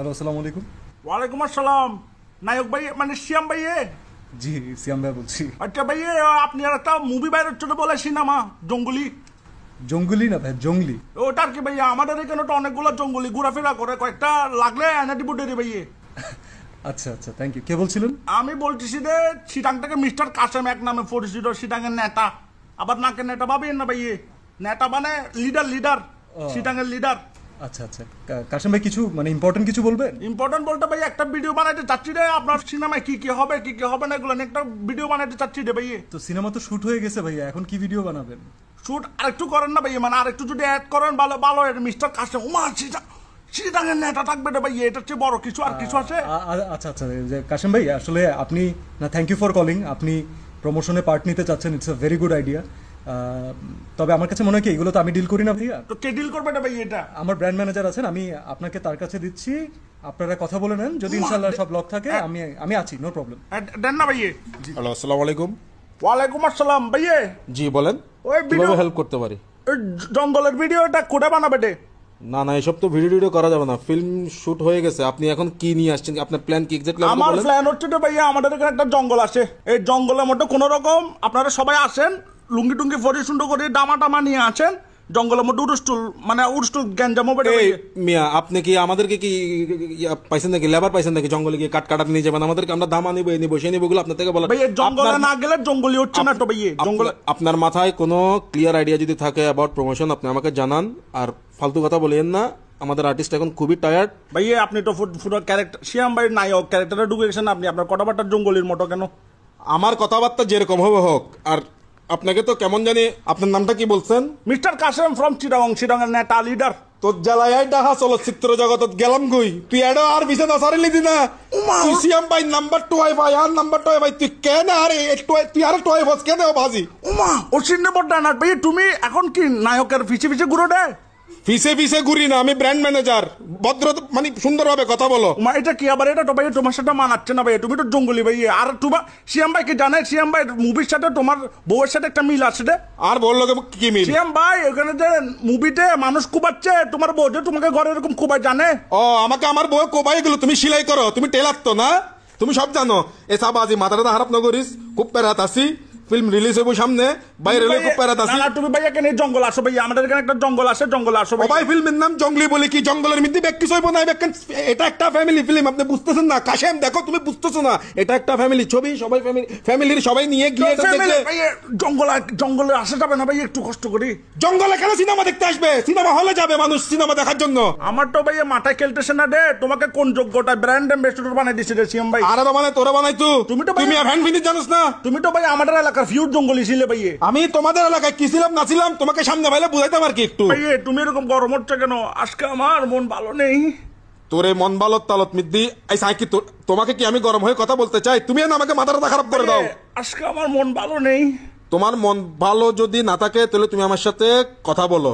Hello, আসসালামু আলাইকুম। ওয়ালাইকুম আসসালাম। নায়ক ভাই মানে শ্যাম ভাইয়ে? জি, সিয়াম ভাই বলছি। আচ্ছা ভাইয়ে, আপনি আর একটা মুভি বাইরের ছোট বলে সিনেমা জঙ্গলি। জঙ্গলি না ভাই, জঙ্গলি। ওটার কি ভাইয়া? আমাদের এখানে তো অনেকগুলো জঙ্গলি ঘোরাফেরা করে, কয়েকটা লাগলে এনে দিব রে ভাইয়ে। আচ্ছা আচ্ছা, থ্যাংক ইউ। কে বলছিলেন? আমি বলতেছি যে সিটাং থেকে মিস্টার কাসেম এক নামে পরিচিত, সিটাংয়ের নেতা। আবার নাকে নেতা ভাবেন না ভাইয়ে, নেতা মানে লিডার, লিডার, সিটাংয়ের লিডার। আচ্ছা আচ্ছা, কাশেম ভাই কিছু মানে ইম্পর্টেন্ট কিছু বলবেন? ইম্পর্টেন্ট বলতে ভাই একটা ভিডিও বানাইতে চাচ্ছি রে, আপনার সিনেমায় কি কি হবে কি কি হবে না এগুলো নিয়ে একটা ভিডিও বানাইতে চাচ্ছি রে ভাইয়ে। তো সিনেমা তো শুট হয়ে গেছে ভাইয়া, এখন কি ভিডিও বানাবেন? শুট আরেকটু করেন না ভাইয়া, মানে আরেকটু যদি অ্যাড করেন ভালো ভালো। মিস্টার কাসেম উমা সিটাংয়ের নেতা থাকবে রে ভাইয়া, এটা হচ্ছে বড় কিছু। আর কিছু আছে? আচ্ছা আচ্ছা, যে কাশেম ভাই আসলে আপনি না, থ্যাংক ইউ ফর কলিং। আপনি প্রমোশনে পার্ট নিতে চাচ্ছেন, it's a very good idea. তবে আমার কাছে মনে হয় কি এগুলো তো আমি ডিল করি না ভাইয়া। তো কে ডিল করবে না ভাই? এটা আমার ব্র্যান্ড ম্যানেজার আছেন, আমি আপনাকে তার কাছে দিচ্ছি। আপনারা কথা বলে নেন, যদি ইনশাআল্লাহ সব লক থাকে আমি আছি, নো প্রবলেম। দেন না ভাইয়ে। হ্যালো, আসসালামু আলাইকুম। ওয়ালাইকুম আসসালাম ভাইয়ে। জি বলেন, ওই ভিডিও কিভাবে হেল্প করতে পারি? জঙ্গলের ভিডিওটা কোডে বানাবে দে। না না, এসব তো ভিডিও করা যাবে না, ফিল্ম শুট হয়ে গেছে। আপনি এখন কি নিয়ে আসছেন? আপনার প্ল্যান কি এক্স্যাক্টলি আমাকে আমার বলেন। প্ল্যান হচ্ছে যে ভাইয়া, আমাদের এখানে একটা জঙ্গল আছে। এই জঙ্গলের মধ্যে কোন রকম আপনারা সবাই আসেন, লুঙ্গি টুঙ্গি ফরি সুন্দর করে ডামা টামা নিয়ে আছেন। জঙ্গলের মধ্যে উড়স্টুল গ্যাঞ্জামো বেড়ে। এই মিয়া, আপনি কি আমাদেরকে কি পাইছেন নাকি? লেবার পাইছেন নাকি? জঙ্গলে গিয়ে কাট নিয়ে যাবেন আমাদেরকে? আমরা দামা নিবো, এই নিবো, সেই নিবো, আপনার থেকে বলা। ভাইয়া জঙ্গলে না গেলে জঙ্গলি হচ্ছে না তো ভাইয়া। জঙ্গলে আপনার মাথায় কোনো ক্লিয়ার আইডিয়া যদি থাকে অ্যাবাউট প্রমোশন, আপনি আমাকে জানান। আর ফালতু কথা বলেন না, আমাদের আর্টিস্ট এখন খুবই টায়ার্ড। ভাইয়া আপনি তো পুরো ক্যারেক্টার শ্যাম ভাই নায়ক ক্যারেক্টারে ঢুকে গেছেন আপনি। আপনার কথাবার্তা জঙ্গলির মতো কেন? আমার কথাবার্তা যেরকম হবে হোক। আর আপনাকে তো কেমন জানি, আপনার নামটা কি বলছেন? মিস্টার কাসেম ফ্রম চিটাগং এর নেতা লিডার। তোর জ্বালায় ডাহা চলচ্চিত্র জগতত গেলাম গই, তুই এডো আর বিছে না সারিলি দিনা। তুই সিএম ভাই নাম্বার 2 আই ভাই, আর নাম্বার 2 ভাই, তুই কেন আর তুই আর 2 বস কেন ভাজি? উমা ও সিনে বড় না ভাই, তুমি এখন কি নায়কের পিছে পিছে ঘুরো রে? ফিসে ঘুরি না, আমি ব্র্যান্ড ম্যানেজার। ভদ্র মানে সুন্দরভাবে কথা বলো। মা এটা কি আবার? এটা তো ভাই তোমার সাথে মানাচ্ছে না ভাই, তুমি তো জঙ্গলি ভাই। আর তোমার সিএম ভাই কি জানে? সিএম ভাই মুভির সাথে তোমার বউয়ের সাথে একটা মিল আছে রে। আর বললো কি মিল? সিএম ভাই ওখানে যে মুভিতে মানুষ কুবাচ্ছে, তোমার বউ যে তোমাকে ঘরে এরকম কুবাই জানে। ও, আমাকে আমার বউ কোবাই গেল। তুমি সেলাই করো, তুমি টেলার তো না, তুমি সব জানো। এসা বাজি মাথাটা খারাপ না করিস, খুব প্যারাত আসি। ফিল্ম রিলিজ হইব সামনে, বাইরে হলে খুব প্যারাত আসি। না তুমি ভাই এখানে জঙ্গল আসো ভাই, আমাদের এখানে একটা জঙ্গল আছে, জঙ্গল আসো ভাই। ভাই ফিল্মের নাম জঙ্গলি বলে কি জঙ্গলের মধ্যে ব্যক্তি হইব না? এটা একটা ফ্যামিলি ফিল্ম, আপনি বুঝতেছেন না? কাশেম দেখো, তুমি বুঝতেছো না? এটা একটা ফ্যামিলি ছবি, সবাই ফ্যামিলির সবাই নিয়ে গিয়ে জঙ্গলে আসা যাবে না ভাই? একটু কষ্ট করি। জঙ্গলে কেন সিনেমা দেখতে আসবে? সিনেমা হলে যাবে মানুষ সিনেমা দেখার জন্য। আমার তো ভাই মাথায় খেলতেছে না রে। তোমাকে কোন যোগ্যতা ব্র্যান্ড অ্যাম্বাসেডর বানাই দিছে রে সিএম ভাই? আরে বাবা, তোরা বানাই তো। তুমি তো তুমি ভ্যান ফিনিশ জানোস না? তুমি তো ভাই আমাদের এলাকার ফিউর জঙ্গলি ছিলে ভাই। আমি তোমাদের এলাকায় কি ছিলাম না ছিলাম তোমাকে সামনে ভাইলে বুঝাইতাম আর কি একটু। ভাই তুমি এরকম গরম হচ্ছে কেন? আজকে আমার মন ভালো নেই। তোরে মন ভালত তালত মিদ্দি এই সাইকি, তোমাকে কি আমি গরম হয়ে কথা বলতে চাই? তুমি না আমাকে মাথাটা খারাপ করে দাও। আজকে আমার মন ভালো নেই। তোমার মন ভালো যদি না থাকে তাহলে তুমি আমার সাথে কথা বলো।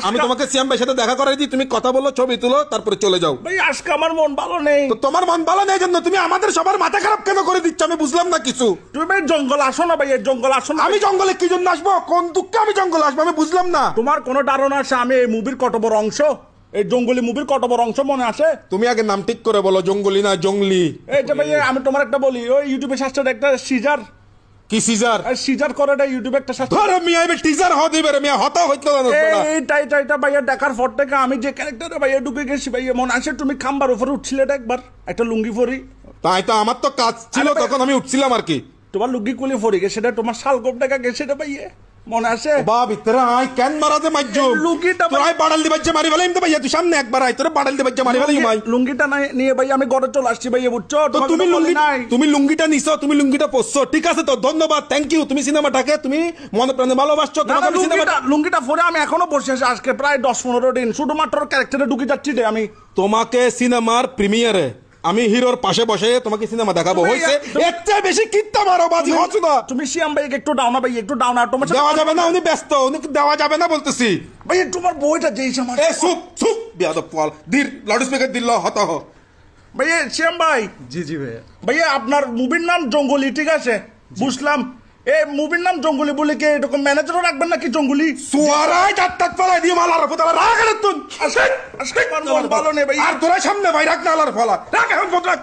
আমি তোমাকে সিএম ভাইয়ের সাথে দেখা করাই দিই, তুমি কথা বলো, ছবি তুলো, তারপরে চলে যাও। ভাই আজকে আমার মন ভালো নেই। তো তোমার মন ভালো নেই জন্য তুমি আমাদের সবার মাথা খারাপ কেন করে দিচ্ছ? আমি বুঝলাম না কিছু। তুমি ভাই জঙ্গল আসো না ভাই, জঙ্গল আসো না। আমি জঙ্গলে কি জন্য আসবো? কোন দুঃখে আমি জঙ্গলে আসবো? আমি বুঝলাম না। তোমার কোনো ধারণা আছে আমি এই মুভির কত বড় অংশ? এই জঙ্গলি মুভির কত বড় অংশ মনে আছে? তুমি আগে নাম ঠিক করে বলো, জঙ্গলি না জঙ্গলি। এই যে ভাই আমি তোমার একটা বলি, ওই ইউটিউবে সার্চ একটা সিজার। কি সিজার? সিজার করে না ইউটিউবে একটা সার্চ। ধরো মিয়া, এবে টিজার হতে পারে মিয়া, হতা হইতো না। এইটা ভাইয়া দেখার পর থেকে আমি যে ক্যারেক্টারে ভাইয়া ঢুকে গেছি ভাইয়া। মনে আছে তুমি খাম্বার উপরে উঠছিলে একবার, একটা লুঙ্গি ফরি। তাই তো আমার তো কাজ ছিল, তখন আমি উঠছিলাম আর কি। তোমার লুঙ্গি কুলি ফরি গেছে, সেটা তোমার শালগোপ দেখা গেছে রে ভাইয়া, মনে আছে? বা ভিতরে আই কেন মারাতে মাইজো লুঙ্গিটা তোরাই বাড়াল দি বাচ্চা মারি ফেলাইম তো ভাইয়া। তুই সামনে একবার আই, তোরে বাড়াল দি বাচ্চা মারি ফেলাইম। ভাই লুঙ্গিটা নিয়ে ভাই আমি ঘরে চলে আসছি ভাইয়া, বুঝছো? তুমি লুঙ্গিটা নিছো, তুমি লুঙ্গিটা পরছো, ঠিক আছে তো, ধন্যবাদ, থ্যাংক ইউ। তুমি সিনেমাটাকে তুমি মনে প্রাণে ভালোবাসছো। লুঙ্গিটা পরে আমি এখনো বসে আছি, আজকে প্রায় 10-15 দিন শুধুমাত্র ক্যারেক্টারে ঢুকে যাচ্ছি রে আমি। তোমাকে সিনেমার প্রিমিয়ারে আমি হিরোর পাশে বসে তোমাকে সিনেমা দেখাবো। হইছে এত বেশি কিত্তা মারো বাজি হচ্ছে না। তুমি সিয়াম ভাই একটু দাও না ভাই, একটু দাও না। তোমার দেওয়া যাবে না, উনি ব্যস্ত, উনি দেওয়া যাবে না বলতেছি ভাই। তোমার বইটা যেইছে আমার। এ চুপ চুপ বিয়াদব পোয়াল, ধীর লাউড স্পিকার দিল হত হ। ভাইয়া সিয়াম ভাই। জি জি ভাইয়া। ভাইয়া আপনার মুভির নাম জঙ্গলি, ঠিক আছে বুঝলাম। এই মুভির নাম জঙ্গলি বলে কি এরকম ম্যানেজারও রাখবেন নাকি জঙ্গলি? সুয়ারাই দাঁত ফলাই দিয়ে মালার ফোলা রাখ তুন ভালো নেই ভাই। আর তোরা সামনে ভাই রাখ না আলার ফলা রাখ এখন রাখ